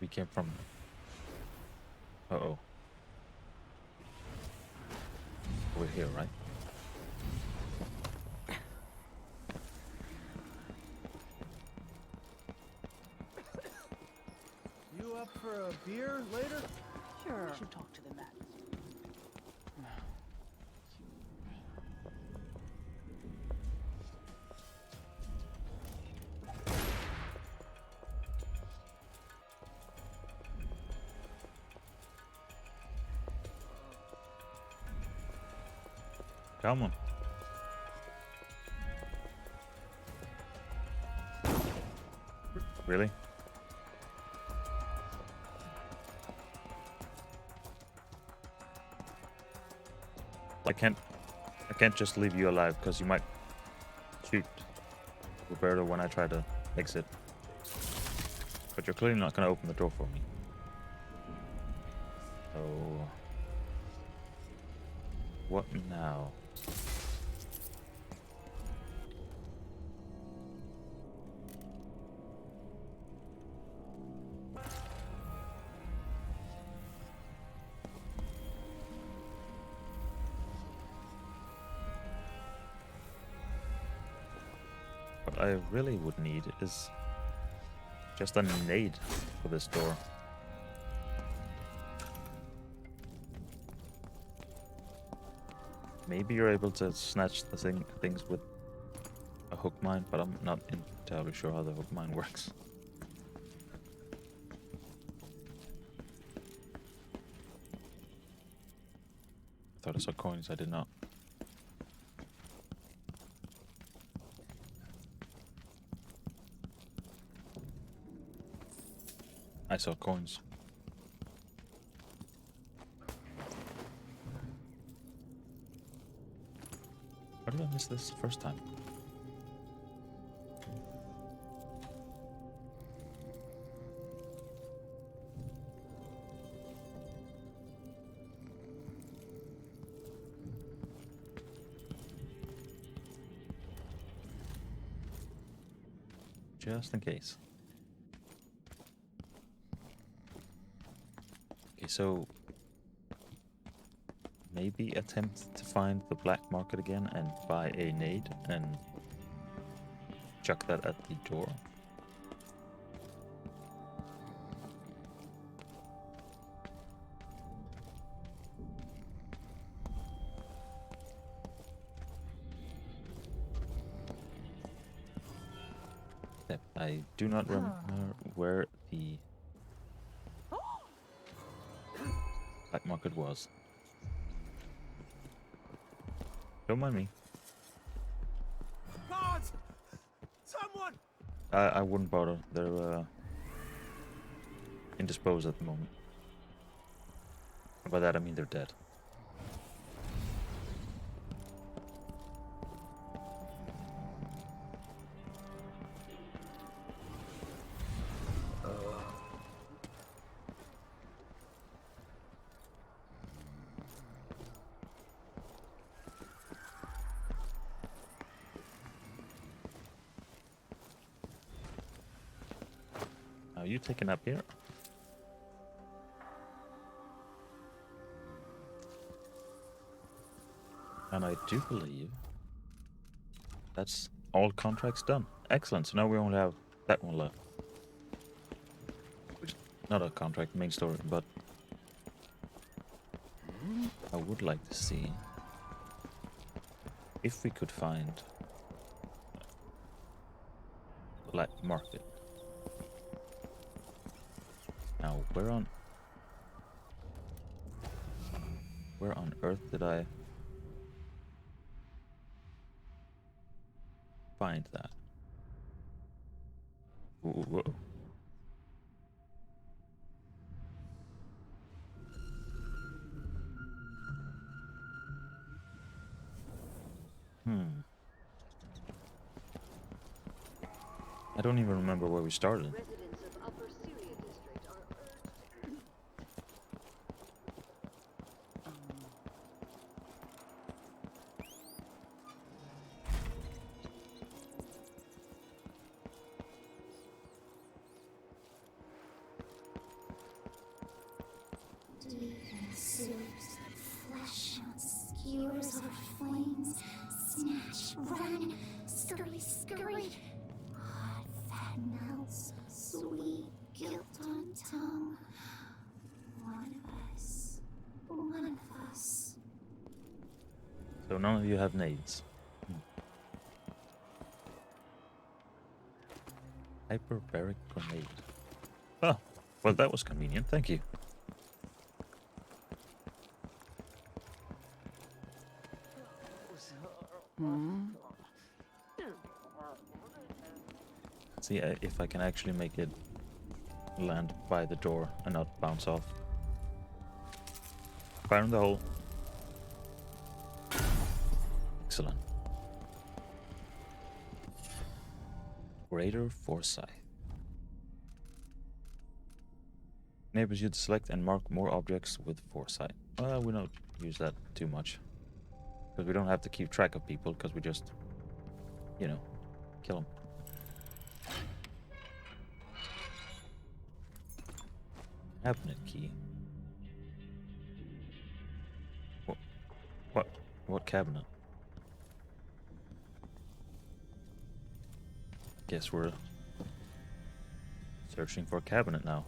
came from... Uh-oh. Over here, right? You up for a beer later? Sure. We should talk to the man. Come on. Really? I can't just leave you alive because you might shoot Roberto when I try to exit. But you're clearly not going to open the door for me. So what now? What I really would need is just a nade for this door. Maybe you're able to snatch the things with a hook mine, but I'm not entirely sure how the hook mine works. I thought I saw coins, I did not. I saw coins. How did I miss this the first time? Just in case. Okay, so maybe attempt to find the black market again and buy a nade and chuck that at the door. Yep, I do not remember where the black market was. Don't mind me. Guards! Someone! I wouldn't bother. They're indisposed at the moment. By that I mean they're dead. Are you taking up here? And I do believe that's all contracts done. Excellent. So now we only have that one left. Which is not a contract, main story, but I would like to see if we could find black market. Now, where on earth did I find that? Whoa. I don't even remember where we started. Residents of Upper Syria District are urged. pursues, flesh on skewers over flames, snatch, run, scurry, hot fat melts, sweet guilt on tongue. One of us. So none of you have nades. Hyperbaric grenade. Oh, well that was convenient, thank you. See if I can actually make it land by the door and not bounce off. Fire in the hole. Excellent. Greater foresight. Enables you to select and mark more objects with foresight. Well, we don't use that too much. Because we don't have to keep track of people, because we just, you know, kill them. Cabinet key. What cabinet? Guess we're searching for a cabinet now.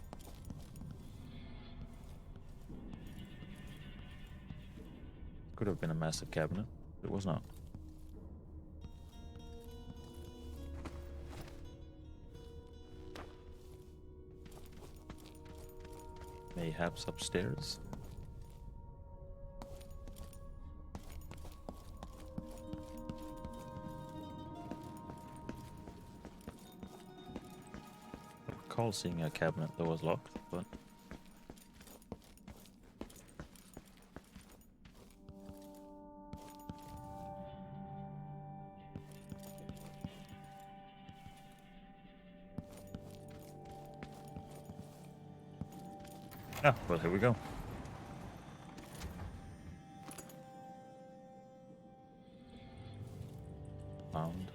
Could have been a massive cabinet, but it was not. Mayhaps upstairs. I recall seeing a cabinet that was locked, but ah, well, here we go. Found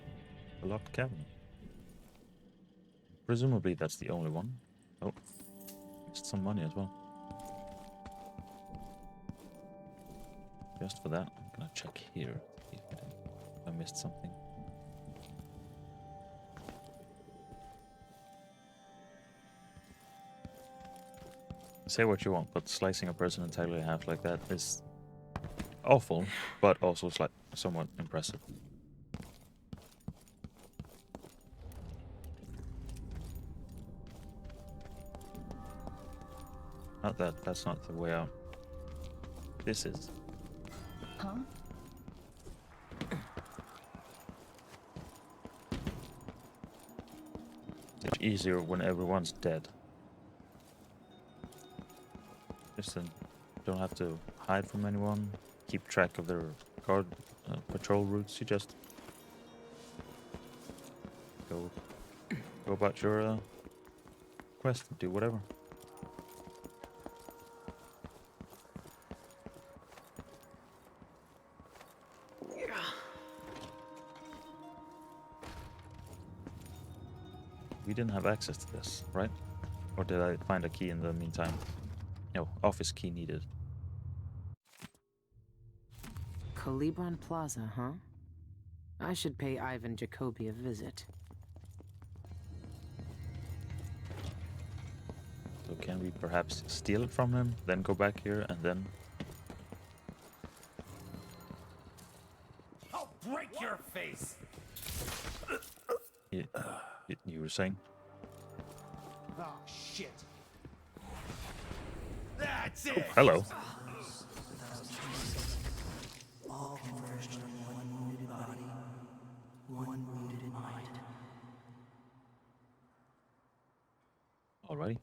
a locked cabinet. Presumably that's the only one. Oh, missed some money as well. Just for that, I'm gonna check here. See if I missed something. Say what you want, but slicing a person entirely in half like that is awful, but also somewhat impressive. Not that, that's not the way out. This is. Huh? It's easier when everyone's dead. Just don't have to hide from anyone, keep track of their guard patrol routes. You just go about your quest and do whatever. We didn't have access to this, right? Or did I find a key in the meantime? No, office key needed. Colibron Plaza, huh? I should pay Ivan Jacoby a visit. So can we perhaps steal it from him, then go back here, and then... I'll break your face! You were saying? Oh, shit. That's it! Oh, hello. All converged on one wounded body, one wounded mind. Alrighty.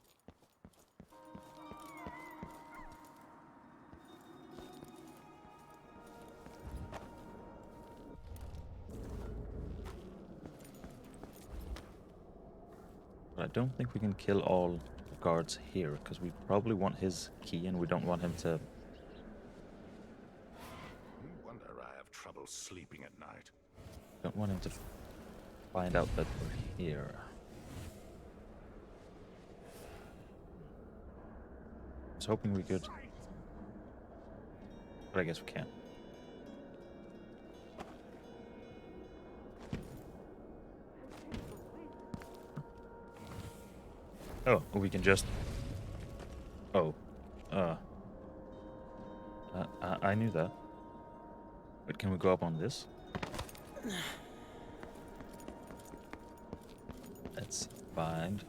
But I don't think we can kill all the guards here, because we probably want his key and we don't want him to... No wonder I have trouble sleeping at night. Don't want him to find out that we're here. I was hoping we could But I guess we can't. Oh, we can just... Oh. I knew that. But can we go up on this? Let's find...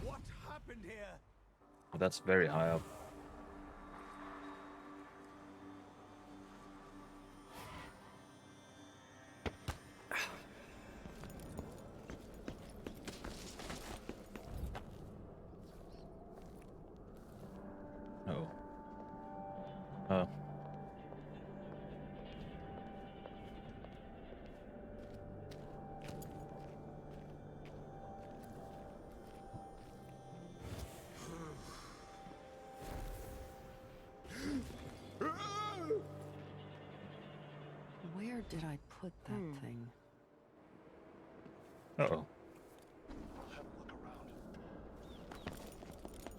What happened here? Oh, that's very high up. Oh. Oh. Where did I put that thing? Uh-oh.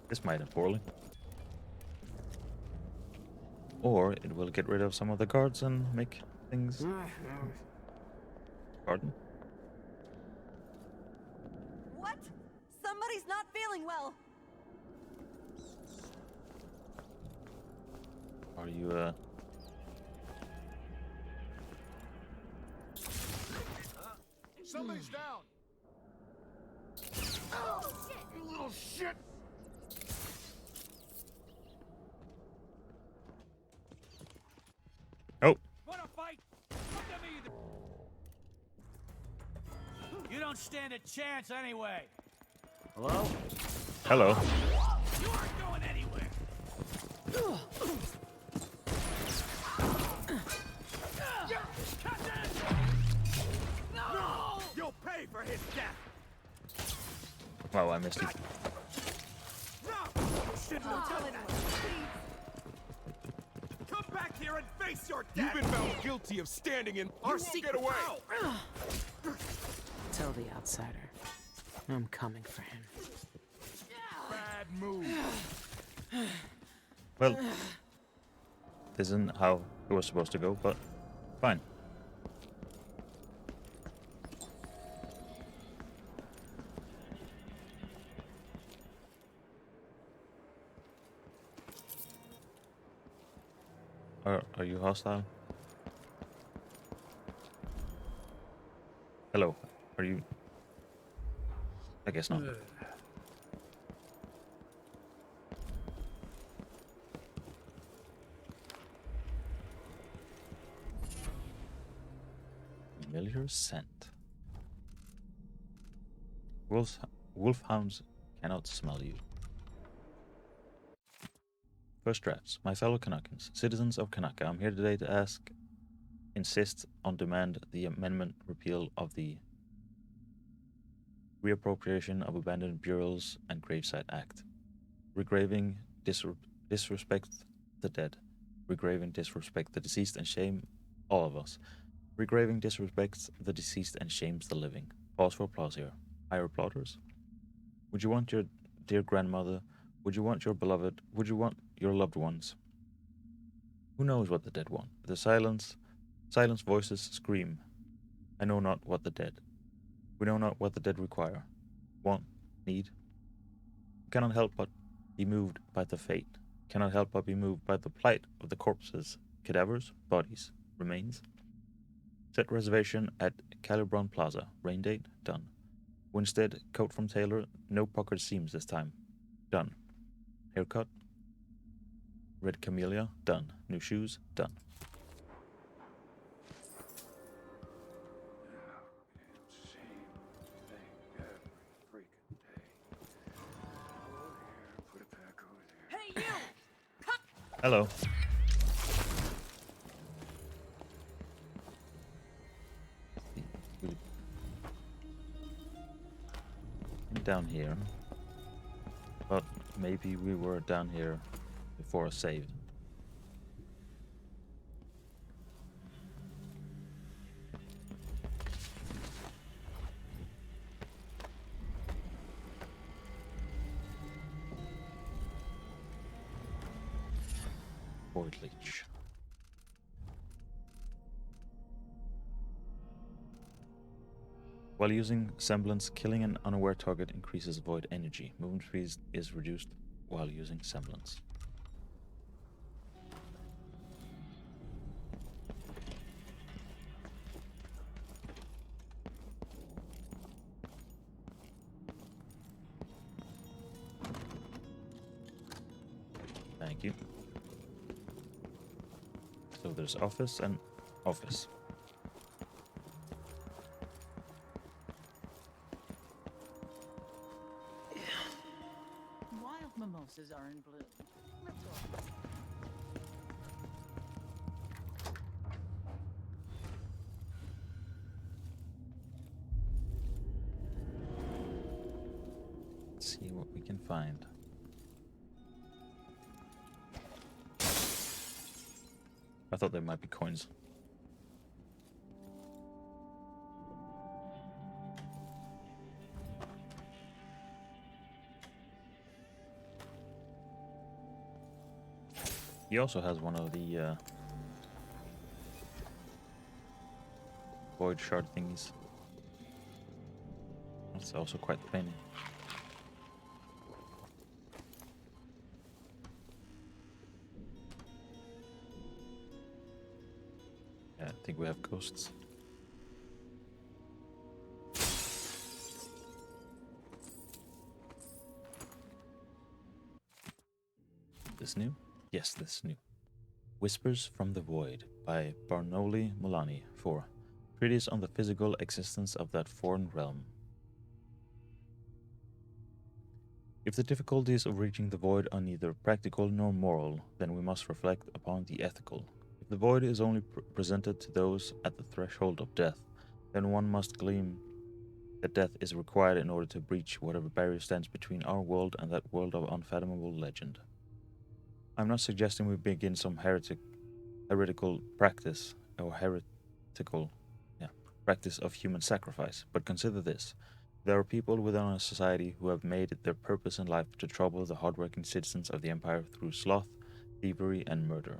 This might end poorly. Or it will get rid of some of the guards and make things... Pardon? What? Somebody's not feeling well. Are you, Somebody's down. Oh shit! You little shit! Oh! Wanna fight? Come to me. You don't stand a chance anyway. Hello? Hello. You aren't going anywhere. No! You'll pay for his death. Wow, I missed it. No! You shouldn't have done that. Come back here and face your death. You've been found guilty of standing in our secret away. Tell the outsider. I'm coming for him. Bad move. Well, this isn't how it was supposed to go, but fine. Are you hostile? Hello. Are you... I guess not. Familiar scent. Wolfhounds cannot smell you. First drafts. My fellow Kanakans, citizens of Kanaka, I'm here today to insist on demand the amendment repeal of the Reappropriation of Abandoned Burials and Gravesite Act. Regraving disrespect the dead. Regraving disrespect the deceased and shame all of us. Regraving disrespects the deceased and shames the living. Pause for applause here. Higher applauders? Would you want your dear grandmother? Would you want your beloved? Would you want your loved ones? Who knows what the dead want? The silence voices scream. I know not what the dead. We know not what the dead require, want, need. We cannot help but be moved by the fate. Cannot help but be moved by the plight of the corpses, cadavers, bodies, remains. Set reservation at Calibron Plaza. Rain date, done. Winstead, coat from tailor, no puckered seams this time. Done. Haircut. Red camellia, done. New shoes, done. Hey, you! Hello. Down here. But maybe we were down here before a save. Void Leech. While using Semblance, killing an unaware target increases void energy. Movement speed is reduced while using Semblance. Thank you. So there's office and office. Wild mimosas are in bloom. Let's order. Let's see what we can find. I thought there might be coins. He also has one of the void shard thingies. That's also quite plain. Yeah, I think we have ghosts. This new? Yes, this new. Whispers from the Void by Barnoli Mulani. 4. Treatise on the physical existence of that foreign realm. If the difficulties of reaching the Void are neither practical nor moral, then we must reflect upon the ethical. If the Void is only presented to those at the threshold of death, then one must glean that death is required in order to breach whatever barrier stands between our world and that world of unfathomable legend. I'm not suggesting we begin some heretical practice, or practice of human sacrifice, but consider this. There are people within our society who have made it their purpose in life to trouble the hardworking citizens of the Empire through sloth, thievery, and murder.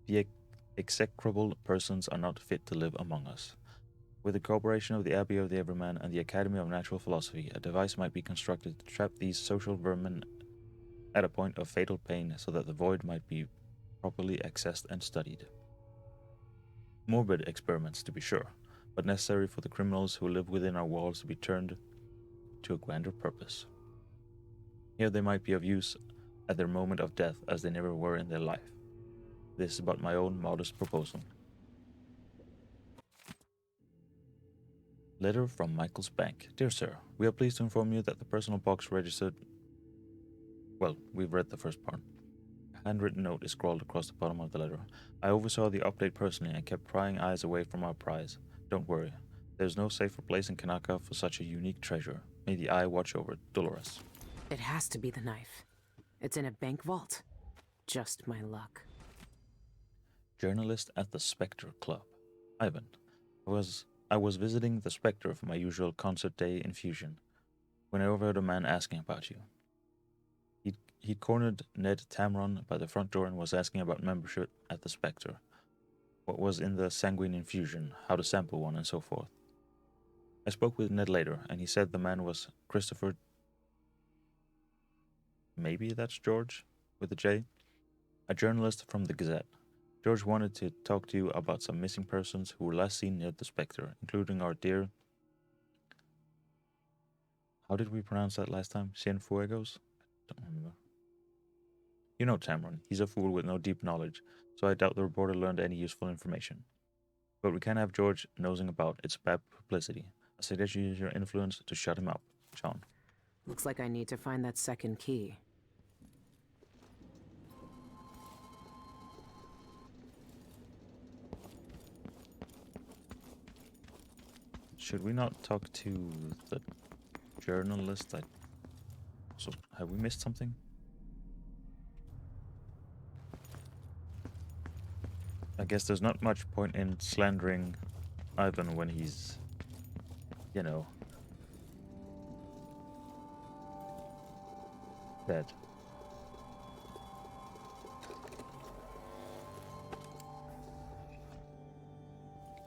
The execrable persons are not fit to live among us. With the cooperation of the Abbey of the Everyman and the Academy of Natural Philosophy, a device might be constructed to trap these social vermin at a point of fatal pain so that the Void might be properly accessed and studied. Morbid experiments, to be sure, but necessary for the criminals who live within our walls to be turned to a grander purpose. Here they might be of use at their moment of death as they never were in their life. This is but my own modest proposal. Letter from Michael's Bank. Dear Sir, we are pleased to inform you that the personal box registered... Well, we've read the first part. A handwritten note is scrawled across the bottom of the letter. I oversaw the update personally and kept prying eyes away from our prize. Don't worry. There's no safer place in Kanaka for such a unique treasure. May the Eye watch over it, Dolores. It has to be the knife. It's in a bank vault. Just my luck. Journalist at the Spectre Club. Ivan. I was visiting the Spectre for my usual concert day infusion when I overheard a man asking about you. He'd cornered Ned Tamron by the front door and was asking about membership at the Spectre, what was in the sanguine infusion, how to sample one, and so forth. I spoke with Ned later, and he said the man was Christopher... Maybe that's George, with a J? A journalist from the Gazette. George wanted to talk to you about some missing persons who were last seen near the Spectre, including our dear... How did we pronounce that last time? Cienfuegos? I don't remember. You know Tamron, he's a fool with no deep knowledge, so I doubt the reporter learned any useful information. But we can't have George nosing about, it's bad publicity. I suggest you use your influence to shut him up, John. Looks like I need to find that second key. Should we not talk to the journalist? So, have we missed something? I guess there's not much point in slandering Ivan when he's, you know, dead.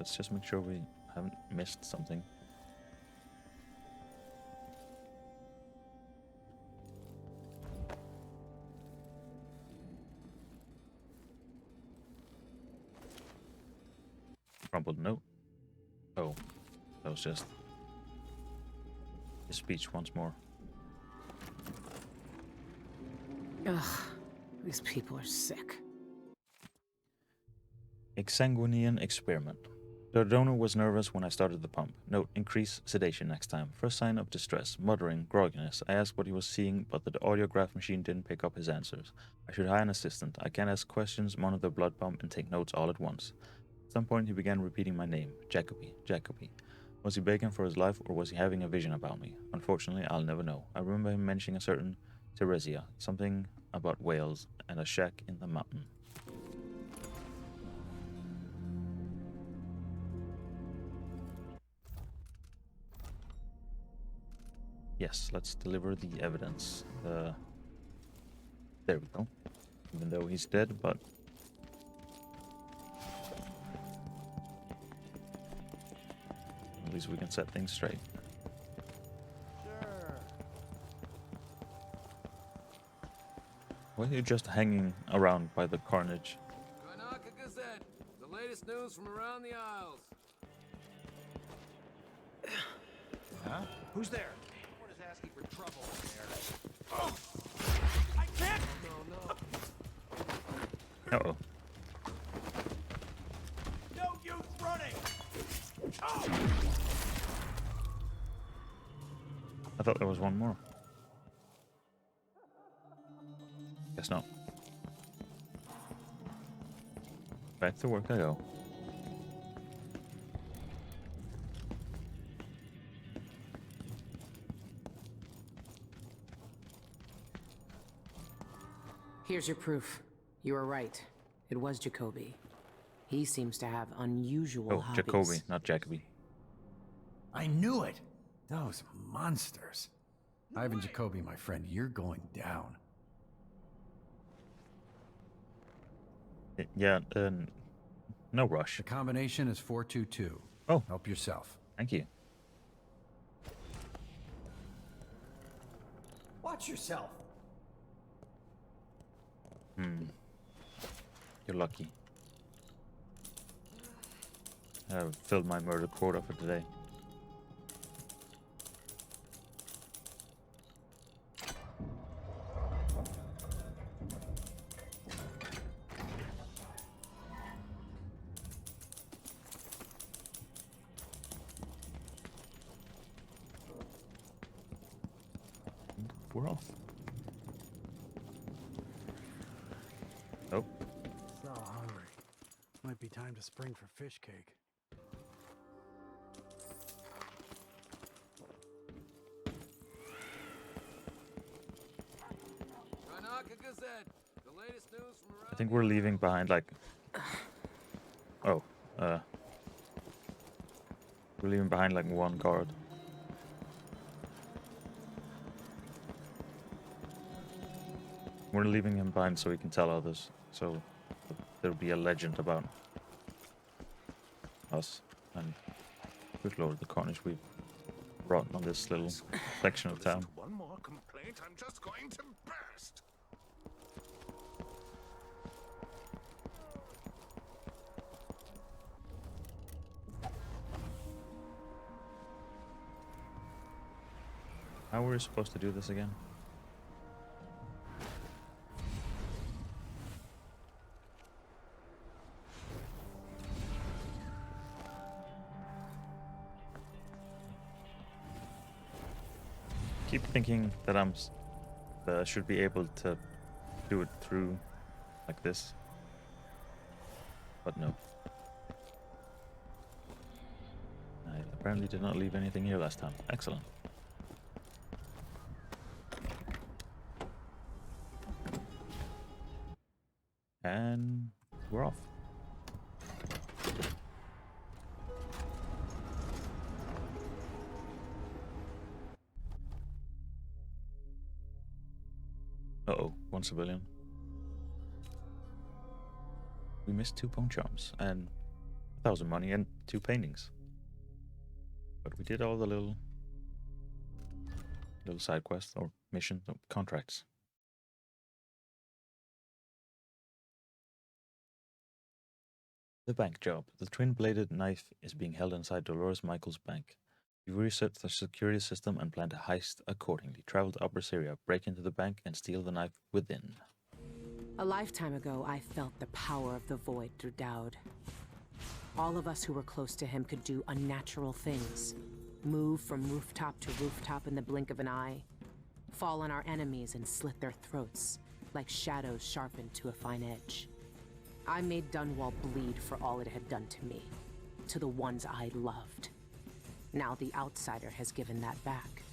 let's just make sure we haven't missed something. Crumpled note. Oh, that was just his speech once more. Ugh, these people are sick. Exsanguinian experiment. The donor was nervous when I started the pump. Note, increase sedation next time. First sign of distress, muttering, grogginess. I asked what he was seeing, but the audiograph machine didn't pick up his answers. I should hire an assistant. I can't ask questions, monitor the blood pump, and take notes all at once. At some point, he began repeating my name. Jacoby, Jacoby. Was he begging for his life, or was he having a vision about me? Unfortunately, I'll never know. I remember him mentioning a certain Teresia, something about whales, and a shack in the mountain. Yes, let's deliver the evidence. There we go. Even though he's dead, but... at least we can set things straight. Sure. Why are you just hanging around by the carnage? Karnaka Gazette, the latest news from around the Isles. Huh? Who's there? What is asking for trouble there? Oh! I can't! No. Uh-oh. No use running! Oh! I thought there was one more. Guess not. Back to work I go. Here's your proof. You were right. It was Jacoby. He seems to have unusual hobbies. Jacoby, not Jacoby. I knew it! Those monsters. Ivan Jacoby, my friend, you're going down. Yeah, no rush. The combination is 422. Oh. Help yourself. Thank you. Watch yourself. You're lucky. I've filled my murder quota for today. We're off. Oh. So hungry. Might be time to spring for fish cake. Karnaka Gazette, the latest news from around I think we're leaving behind like... Oh, we're leaving behind like one guard. We're leaving him behind so he can tell others, so there'll be a legend about us. And good lord, the carnage we've brought on this little section of town. One more complaint, I'm just going to burst. How were we supposed to do this again? Keep thinking that should be able to do it through like this, but no. I apparently did not leave anything here last time. Excellent. And we're off. Uh-oh, one civilian. We missed 2 bone charms, and 1,000 money and 2 paintings. But we did all the little side quests or missions or contracts. The bank job. The twin-bladed knife is being held inside Dolores Michaels' bank. You reset the security system and plan to heist accordingly. Travel to Upper Syria, break into the bank, and steal the knife within. A lifetime ago, I felt the power of the Void through Daud. All of us who were close to him could do unnatural things. Move from rooftop to rooftop in the blink of an eye. Fall on our enemies and slit their throats, like shadows sharpened to a fine edge. I made Dunwall bleed for all it had done to me, to the ones I loved. Now the Outsider has given that back,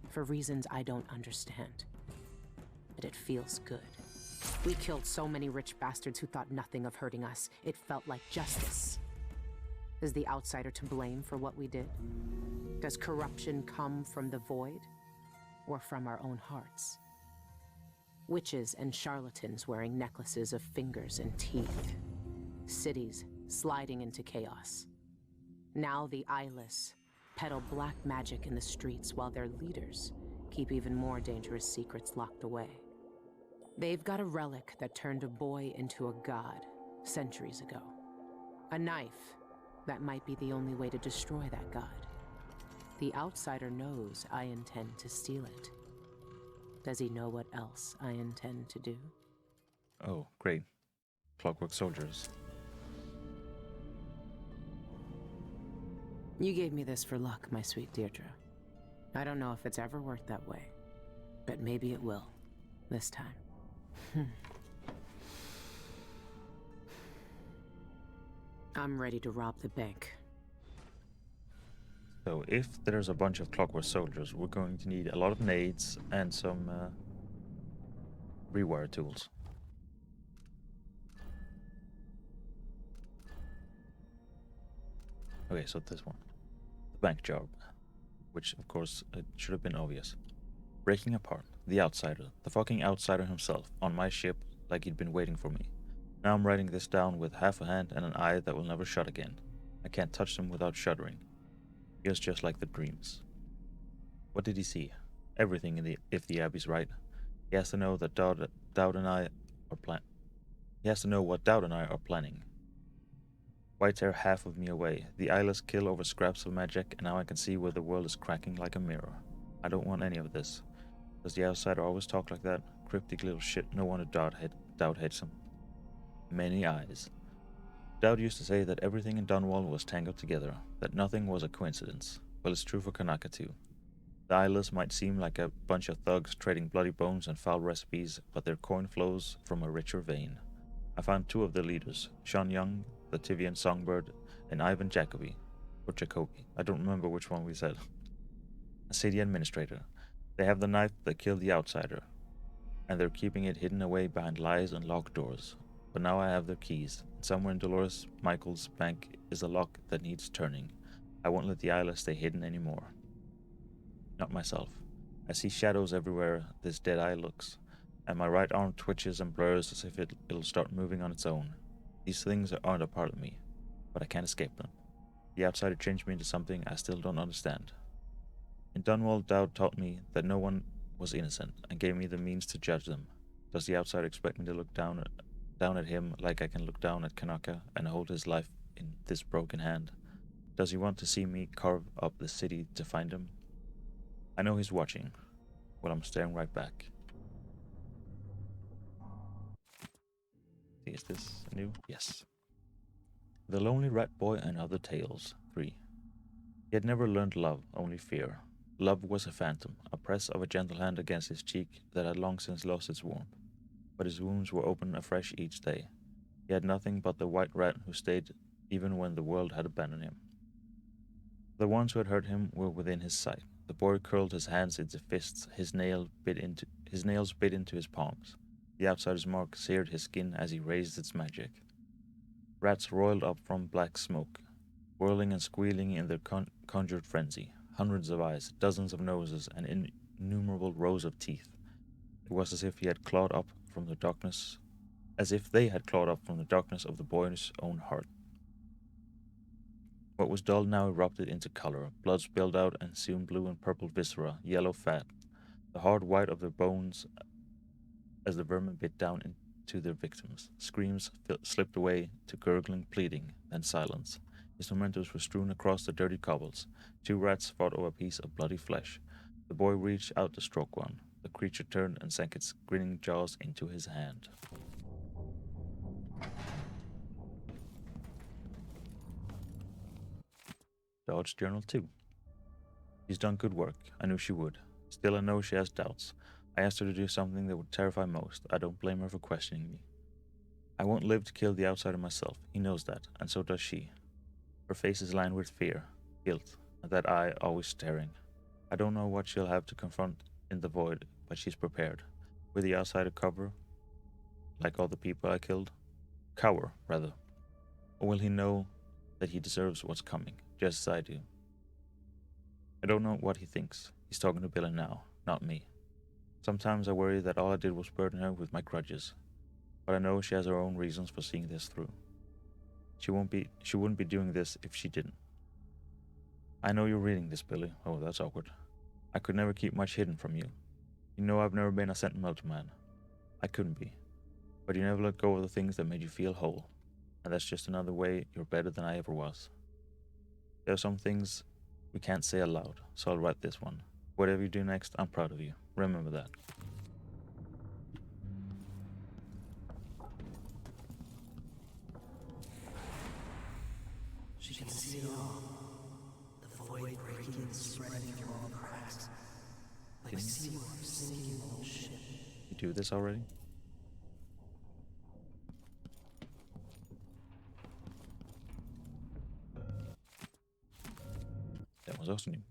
for reasons I don't understand. But it feels good. We killed so many rich bastards who thought nothing of hurting us. It felt like justice. Is the Outsider to blame for what we did? Does corruption come from the Void, or from our own hearts? Witches and charlatans wearing necklaces of fingers and teeth. Cities sliding into chaos. Now the eyeless peddle black magic in the streets while their leaders keep even more dangerous secrets locked away. They've got a relic that turned a boy into a god centuries ago. A knife that might be the only way to destroy that god. The Outsider knows I intend to steal it. Does he know what else I intend to do? Oh, great. Clockwork soldiers. You gave me this for luck, my sweet Deirdre. I don't know if it's ever worked that way, but maybe it will, this time. I'm ready to rob the bank. So if there's a bunch of clockwork soldiers, we're going to need a lot of nades and some rewire tools. Okay, so this one. The bank job. Which, of course, it should have been obvious. Breaking apart. The Outsider. The fucking Outsider himself. On my ship, like he'd been waiting for me. Now I'm writing this down with half a hand and an eye that will never shut again. I can't touch them without shuddering. Feels just like the dreams. What did he see? Everything if the Abbey's right. He has to know that Daud and I are He has to know what Daud and I are planning. Why tear half of me away? The eyeless kill over scraps of magic, and now I can see where the world is cracking like a mirror. I don't want any of this. Does the Outsider always talk like that? Cryptic little shit. No wonder Daud hates him. Many eyes. Daud used to say that everything in Dunwall was tangled together, that nothing was a coincidence. Well, it's true for Kanaka too. The eyeless might seem like a bunch of thugs trading bloody bones and foul recipes, but their coin flows from a richer vein. I found 2 of their leaders, Sean Young, the Tivian Songbird, and Ivan Jacobi, or Jacobi. I don't remember which one we said. A city administrator. They have the knife that killed the Outsider, and they're keeping it hidden away behind lies and locked doors. But now I have their keys. Somewhere in Dolores Michaels' bank is a lock that needs turning. I won't let the eyeless stay hidden anymore. Not myself. I see shadows everywhere this dead eye looks, and my right arm twitches and blurs as if it'll start moving on its own. These things aren't a part of me, but I can't escape them. The Outsider changed me into something I still don't understand. In Dunwall, Daud taught me that no one was innocent, and gave me the means to judge them. Does the Outsider expect me to look down at him like I can look down at Kanaka and hold his life in this broken hand? Does he want to see me carve up the city to find him? I know he's watching. Well, I'm staring right back. Is this new? Yes. The Lonely Rat Boy and Other Tales 3. He had never learned love, only fear. Love was a phantom, a press of a gentle hand against his cheek that had long since lost its warmth. But his wounds were opened afresh each day. He had nothing but the white rat who stayed even when the world had abandoned him. The ones who had hurt him were within his sight. The boy curled his hands into fists, his nails bit into his palms. The Outsider's mark seared his skin as he raised its magic. Rats roiled up from black smoke, whirling and squealing in their conjured frenzy. Hundreds of eyes, dozens of noses, and innumerable rows of teeth. It was as if they had clawed up from the darkness of the boy's own heart. What was dull now erupted into color. Blood spilled out and soon blue and purple viscera, yellow fat, the hard white of their bones as the vermin bit down into their victims. Screams slipped away to gurgling, pleading, then silence. His mementos were strewn across the dirty cobbles. 2 rats fought over a piece of bloody flesh. The boy reached out to stroke one. The creature turned and sank its grinning jaws into his hand. Daud's Journal 2. She's done good work. I knew she would. Still, I know she has doubts. I asked her to do something that would terrify most. I don't blame her for questioning me. I won't live to kill the outsider myself. He knows that, and so does she. Her face is lined with fear, guilt, and that eye always staring. I don't know what she'll have to confront in the void, but she's prepared. Will the outsider cover, like all the people I killed? Cower, rather. Or will he know that he deserves what's coming, just as I do? I don't know what he thinks. He's talking to Billy now, not me. Sometimes I worry that all I did was burden her with my grudges, but I know she has her own reasons for seeing this through. She wouldn't be doing this if she didn't. I know you're reading this, Billy. Oh, that's awkward. I could never keep much hidden from you. You know I've never been a sentimental man. I couldn't be. But you never let go of the things that made you feel whole. And that's just another way you're better than I ever was. There are some things we can't say aloud, so I'll write this one. Whatever you do next, I'm proud of you. Remember that. She can see it all. The void breaking and spreading through all the cracks. Like seawater sinking an old ship. You do this already? That was also new.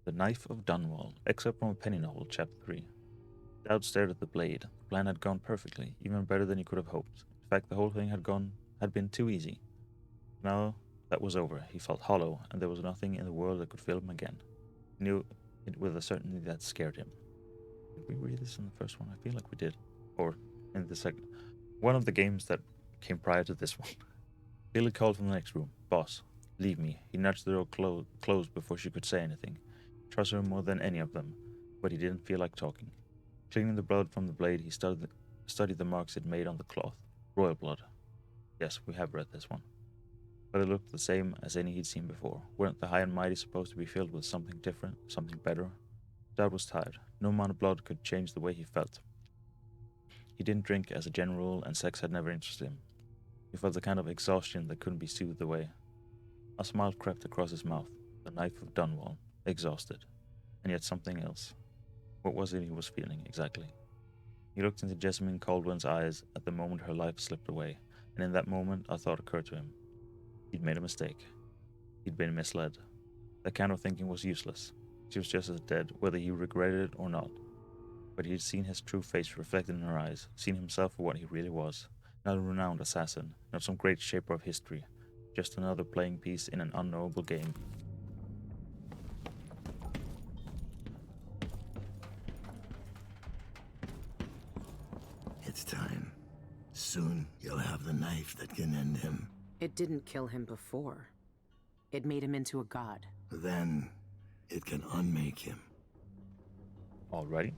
The Knife of Dunwall, excerpt from a penny novel, chapter 3. Daud stared at the blade. The plan had gone perfectly, even better than he could have hoped. In fact, the whole thing had been too easy. Now that was over, he felt hollow, and there was nothing in the world that could fill him again. He knew it with a certainty that scared him. Did we read this in the first one? I feel like we did. Or in the second. One of the games that came prior to this one. Billy called from the next room. Boss, leave me. He nudged the door closed before she could say anything. He trusted her more than any of them, but he didn't feel like talking. Cleaning the blood from the blade, he studied the marks it made on the cloth. Royal blood. Yes, we have read this one. But it looked the same as any he'd seen before. Weren't the high and mighty supposed to be filled with something different, something better? Daud was tired. No amount of blood could change the way he felt. He didn't drink as a general rule, and sex had never interested him. He felt a kind of exhaustion that couldn't be soothed away. A smile crept across his mouth. The Knife of Dunwall. Exhausted. And yet something else. What was it he was feeling, exactly? He looked into Jessamine Caldwell's eyes at the moment her life slipped away, and in that moment a thought occurred to him. He'd made a mistake. He'd been misled. That kind of thinking was useless. She was just as dead, whether he regretted it or not. But he'd seen his true face reflected in her eyes, seen himself for what he really was. Not a renowned assassin, not some great shaper of history, just another playing piece in an unknowable game. It's time. Soon you'll have the knife that can end him. It didn't kill him before. It made him into a god. Then it can unmake him. Alrighty.